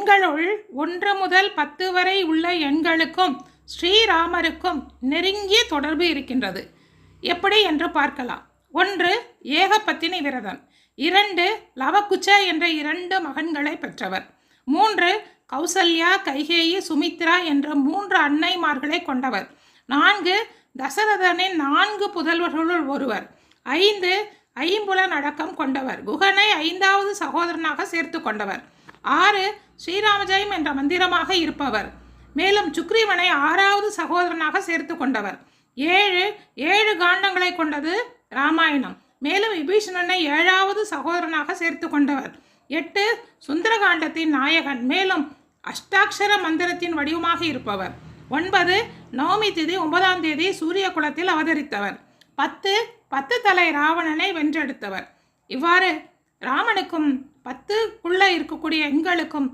எண்களுள் 1 முதல் 10 வரை உள்ள எண்களுக்கும் ஸ்ரீராமருக்கும் நெருங்கிய தொடர்பு இருக்கின்றது. எப்படி என்று பார்க்கலாம். 1. ஏகபத்தினி விரதம். 2. லவகுச்ச என்ற 2 மகன்களை பெற்றவர். 3. கௌசல்யா, கைகேயி, சுமித்ரா என்ற 3 அன்னைமார்களை கொண்டவர். 4. தசரதனின் 4 புதல்வர்களுள் ஒருவர். 5. ஐம்புலன் அடக்கம் கொண்டவர். குகனை 5வது சகோதரனாக சேர்த்து கொண்டவர். 6. ஸ்ரீராமஜெயம் என்ற மந்திரமாக இருப்பவர். மேலும் சுக்ரீவனை 6வது சகோதரனாக சேர்த்து கொண்டவர். 7 காண்டங்களை கொண்டது ராமாயணம். மேலும் விபீஷணனை 7வது சகோதரனாக சேர்த்து கொண்டவர். 8 சுந்தரகாண்டத்தின் நாயகன். மேலும் அஷ்டாட்சர மந்திரத்தின் வடிவமாக இருப்பவர். 9 நவமி திதி 9ஆம் தேதி சூரிய குலத்தில் அவதரித்தவர். 10 தலை ராவணனை வென்றெடுத்தவர். இவ்வாறு ராமனுக்கும் 10க்குள்ள இருக்கக்கூடிய எண்களுக்கும்